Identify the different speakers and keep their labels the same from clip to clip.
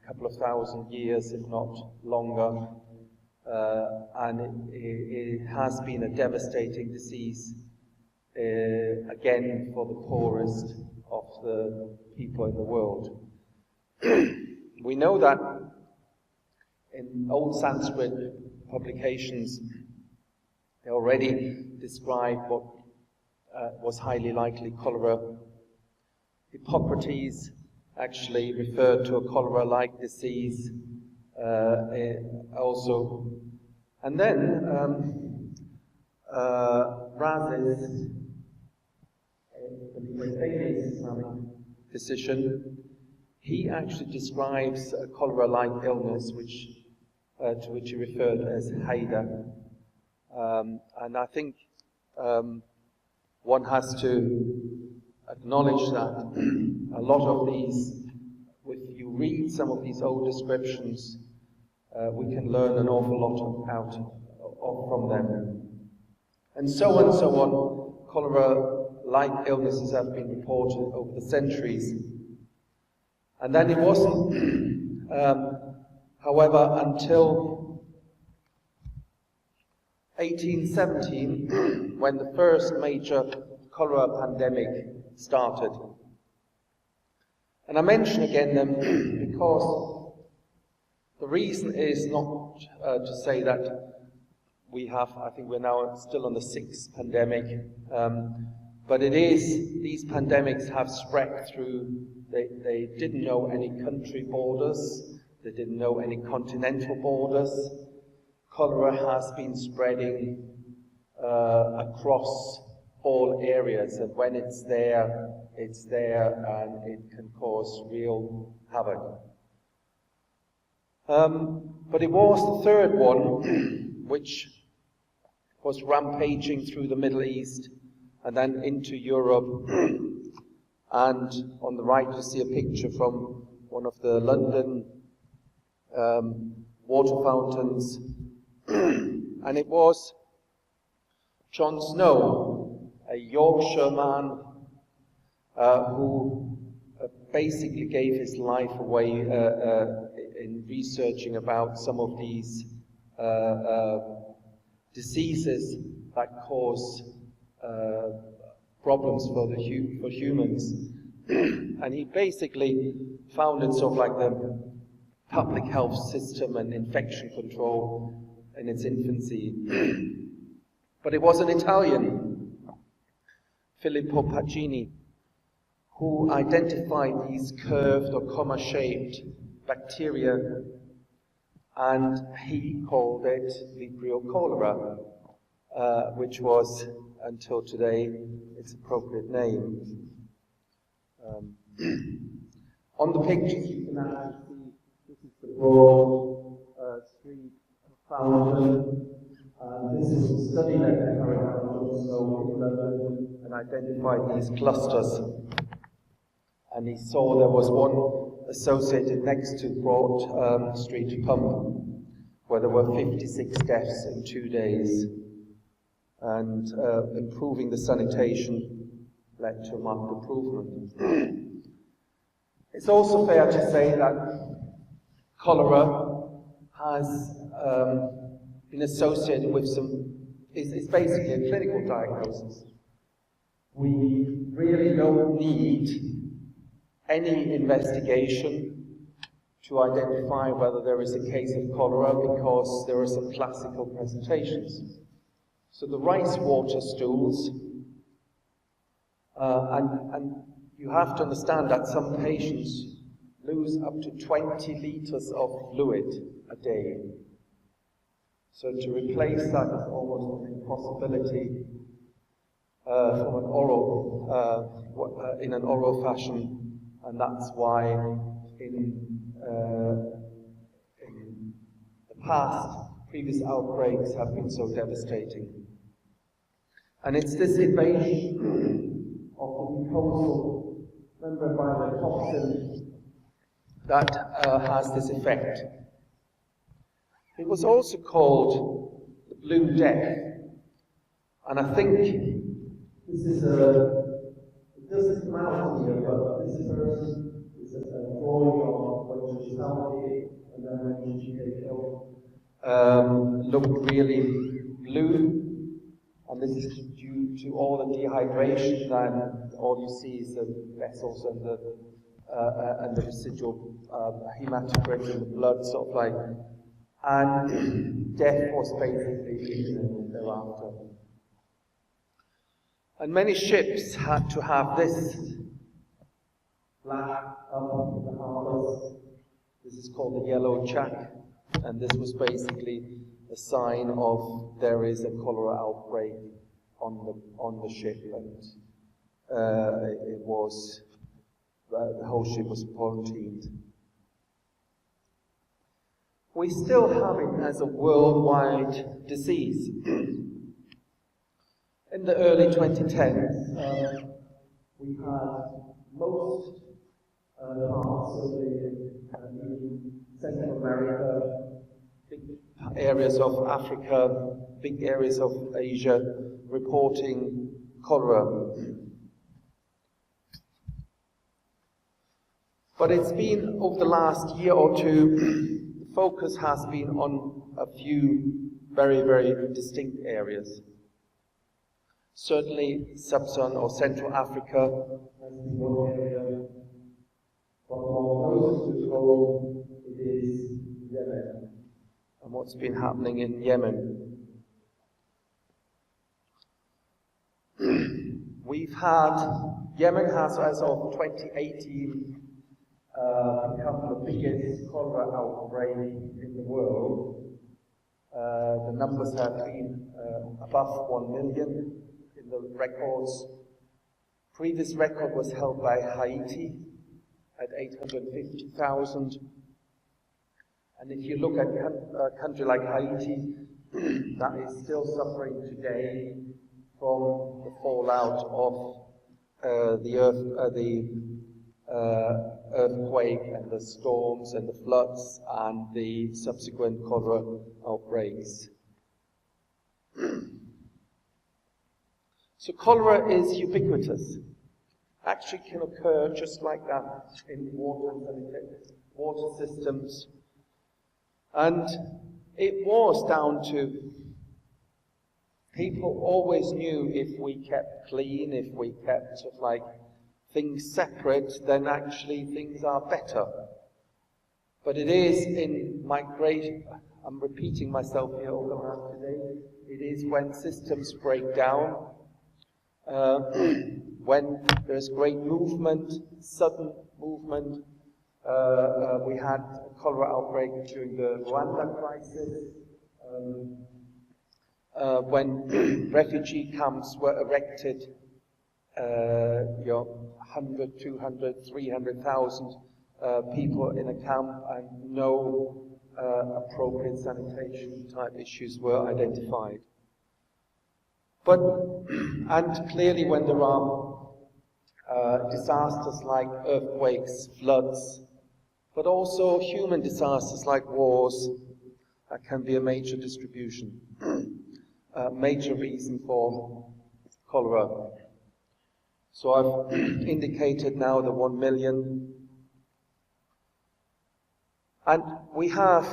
Speaker 1: couple of thousand years, if not longer, and it has been a devastating disease, again for the poorest of the people in the world. We know that in old Sanskrit publications, they already describe what was highly likely cholera. Hippocrates actually referred to a cholera-like disease also. And then Rhazes, the famous Islamic physician, he actually describes a cholera-like illness to which he referred as Haida. And I think one has to acknowledge that a lot of these, if you read some of these old descriptions, we can learn an awful lot from them. And so on, cholera-like illnesses have been reported over the centuries. And then it wasn't, however, until 1817, when the first major cholera pandemic started. And I mention again them because the reason is not to say that I think we're now still on the 6th pandemic, but it is, these pandemics have spread through, they didn't know any country borders, they didn't know any continental borders. Cholera has been spreading across all areas, and when it's there, and it can cause real havoc. But it was the third one, which was rampaging through the Middle East and then into Europe. And on the right you see a picture from one of the London water fountains. And it was John Snow, a Yorkshire man, who basically gave his life away in researching about some of these diseases that cause problems for humans. And he basically founded sort of like the public health system and infection control in its infancy. But it was an Italian, Filippo Pacini, who identified these curved or comma-shaped bacteria, and he called it Vibrio cholera, which was, until today, its appropriate name. On the pictures you can actually see, this is the broad street fountain. This is a study that carried out also in London and identified these clusters. And he saw there was one associated next to Broad Street Pump, where there were 56 deaths in 2 days. And improving the sanitation led to a marked improvement. It's also fair to say that cholera has been associated with it's basically a clinical diagnosis. We really don't need any investigation to identify whether there is a case of cholera, because there are some classical presentations. So the rice water stools, and you have to understand that some patients lose up to 20 liters of fluid a day. So to replace that is almost an impossibility from an oral, in an oral fashion, and that's why in the past, previous outbreaks have been so devastating. And it's this invasion of the mucosal membrane by the toxin that has this effect. It was also called the Blue Death, and I think this is it doesn't come out here, but this person is a drawing of what is how the looked really blue, and this is due to all the dehydration, and all you see is the vessels and the residual hematocrit in the blood, sort of like, and death was basically imminent thereafter. And many ships had to have this flag up in the harbours. This is called the yellow jack, and this was basically a sign of there is a cholera outbreak on the ship, and it was the whole ship was quarantined. We still have it as a worldwide disease. In the early 2010s, we had most parts of Central America, big areas of Africa, big areas of Asia reporting cholera. But it's been, over the last year or two, the focus has been on a few very, very distinct areas. Certainly, Sub-Saharan or Central Africa has been one area, but more close to home, it is Yemen, and what's been happening in Yemen. Yemen has, as of 2018, become the biggest cholera outbreak in the world. The numbers have been above 1 million. The records. Previous record was held by Haiti at 850,000. And if you look at a country like Haiti, that is still suffering today from the fallout of the earthquake and the storms and the floods and the subsequent cholera outbreaks. So cholera is ubiquitous. Actually can occur just like that in water systems. And it was down to people always knew if we kept clean, if we kept sort of like things separate, then actually things are better. But it is in migration, I'm repeating myself here all the time today, it is when systems break down, when there's great movement, sudden movement. We had a cholera outbreak during the Rwanda crisis, when refugee camps were erected, 100, 200, 300,000 people in a camp, and no appropriate sanitation type issues were identified. But, and clearly when there are disasters like earthquakes, floods, but also human disasters like wars, that can be a major distribution, a major reason for cholera. So I've indicated now the 1 million. And we have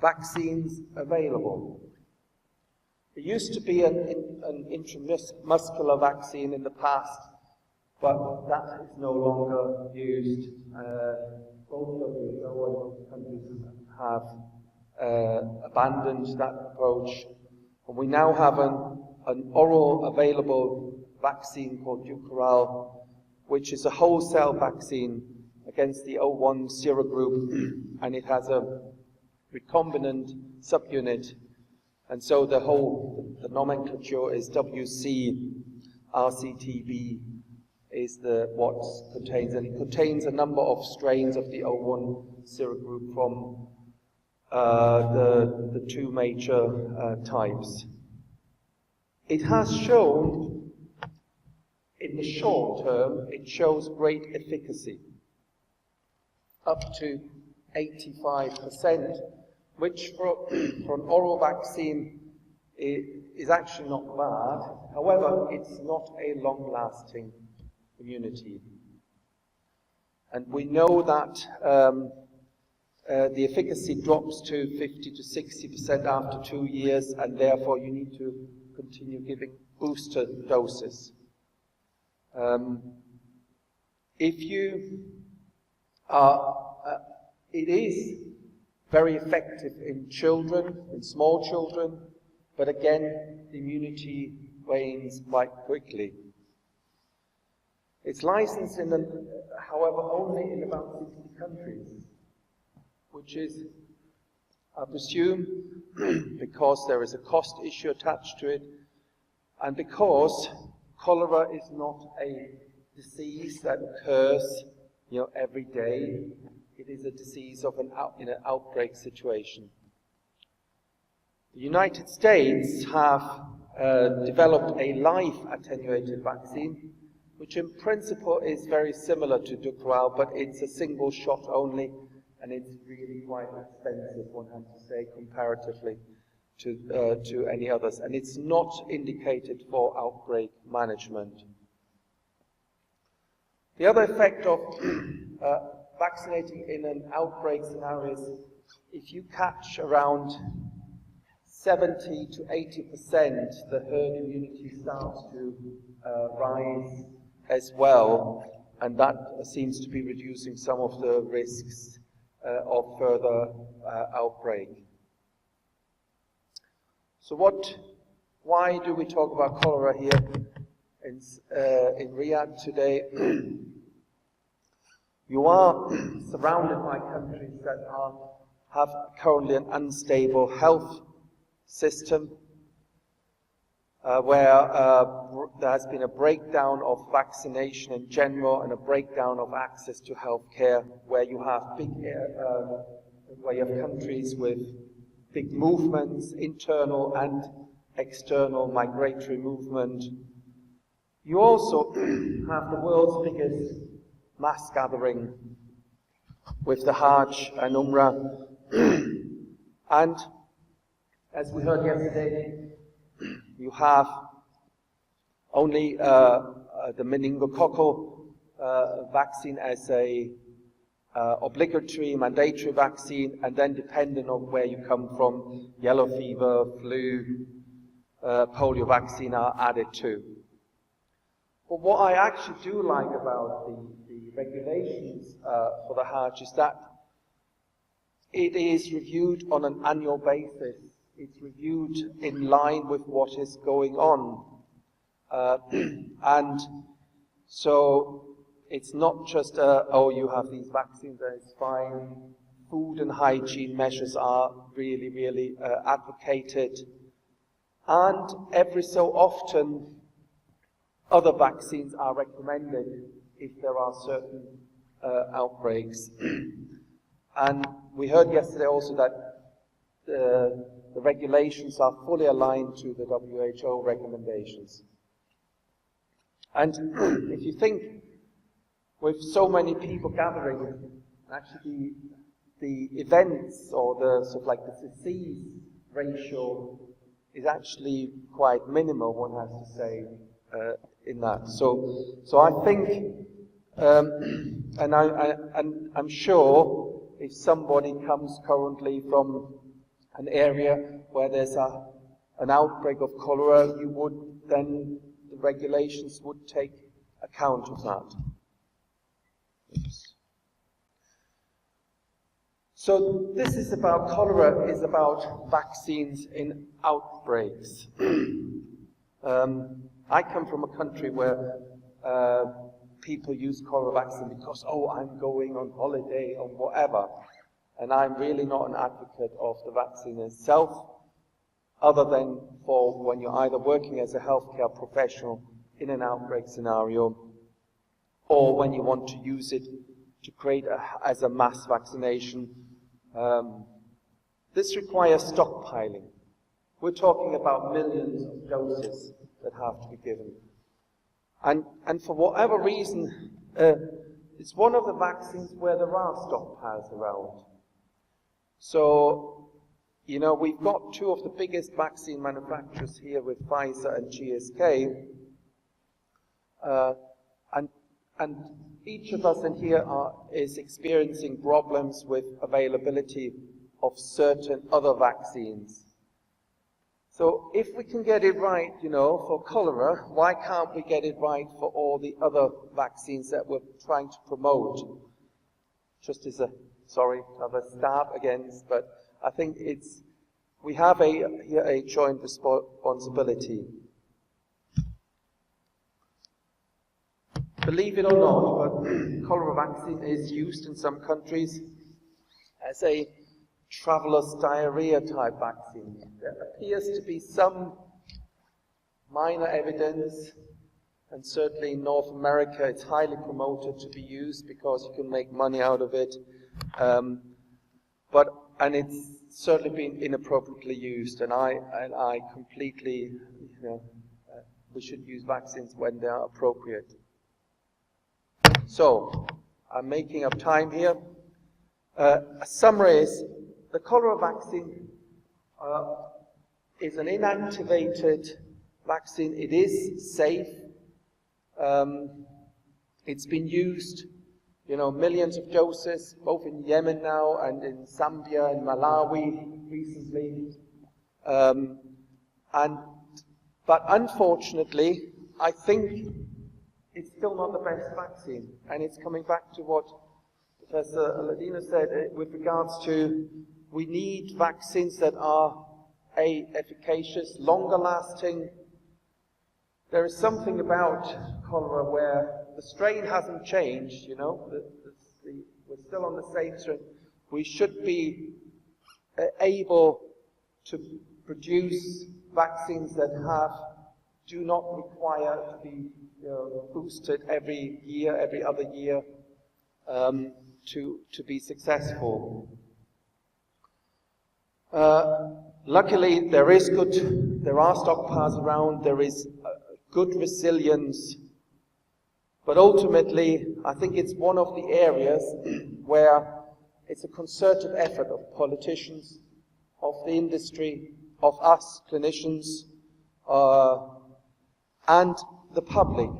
Speaker 1: vaccines available. There used to be an intramuscular vaccine in the past, but that is no longer used. Both WHO and countries have abandoned that approach. And we now have an oral available vaccine called Dukoral, which is a whole cell vaccine against the O1 serogroup, and it has a recombinant subunit, and so the nomenclature is WC RCTB is what contains, and it contains a number of strains of the O1 serogroup from the two major types. It has shown, in the short term, it shows great efficacy, up to 85%, which for an oral vaccine is actually not bad. However, it's not a long-lasting immunity. And we know that the efficacy drops to 50 to 60% after 2 years, and therefore you need to continue giving booster doses. If you are, it is very effective in children, in small children, but again, the immunity wanes quite quickly. It's licensed however, only in about 60 countries, which is, I presume, because there is a cost issue attached to it, and because cholera is not a disease that occurs, every day. It is a disease in an outbreak situation. The United States have developed a live attenuated vaccine, which in principle is very similar to Dukoral, but it's a single shot only, and it's really quite expensive, one has to say, comparatively to any others. And it's not indicated for outbreak management. The other effect of vaccinating in an outbreak scenario is if you catch around 70 to 80%, the herd immunity starts to rise as well, and that seems to be reducing some of the risks of further outbreak. So why do we talk about cholera here in Riyadh today? You are surrounded by countries that have currently an unstable health system, where there has been a breakdown of vaccination in general and a breakdown of access to healthcare, where you have countries with big movements, internal and external migratory movement. You also have the world's biggest mass gathering with the Hajj and Umrah. And as we heard yesterday, you have only the meningococcal vaccine as a obligatory, mandatory vaccine, and then depending on where you come from, yellow fever, flu, polio vaccine are added too. But what I actually do like about the regulations for the Hajj is that it is reviewed on an annual basis. It's reviewed in line with what is going on. And so it's not just, you have these vaccines, and it's fine. Food and hygiene measures are really, really advocated. And every so often, other vaccines are recommended if there are certain outbreaks. And we heard yesterday also that the regulations are fully aligned to the WHO recommendations. And if you think with so many people gathering, actually the events or the sort of like the disease ratio is actually quite minimal, one has to say, in that. So I think, and I'm sure if somebody comes currently from an area where there's an outbreak of cholera, the regulations would take account of that. Oops. So this is about cholera, is about vaccines in outbreaks. I come from a country where people use cholera vaccine because, I'm going on holiday or whatever. And I'm really not an advocate of the vaccine itself, other than for when you're either working as a healthcare professional in an outbreak scenario, or when you want to use it to create as a mass vaccination. This requires stockpiling. We're talking about millions of doses that have to be given. And for whatever reason, it's one of the vaccines where there are stockpiles around. So, we've got two of the biggest vaccine manufacturers here with Pfizer and GSK. And each of us in here is experiencing problems with availability of certain other vaccines. So if we can get it right, for cholera, why can't we get it right for all the other vaccines that we're trying to promote? Just as another stab against, but I think we have a joint responsibility. Believe it or not, but cholera vaccine is used in some countries as a traveler's diarrhea type vaccine. There appears to be some minor evidence, and certainly in North America it's highly promoted to be used because you can make money out of it. And it's certainly been inappropriately used, and I completely, we should use vaccines when they are appropriate. So, I'm making up time here. A summary is, the cholera vaccine is an inactivated vaccine. It is safe. It's been used, millions of doses, both in Yemen now and in Zambia and Malawi recently. But unfortunately, I think it's still not the best vaccine. And it's coming back to what Professor Aladino said with regards to we need vaccines that are efficacious, longer lasting. There is something about cholera where the strain hasn't changed, we're still on the same strain. We should be able to produce vaccines that do not require to be boosted every year, every other year, to be successful. Luckily, there are stockpiles around, there is good resilience, but ultimately, I think it's one of the areas where it's a concerted effort of politicians, of the industry, of us clinicians, and the public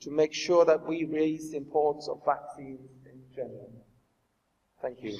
Speaker 1: to make sure that we raise the importance of vaccines in general. Thank you.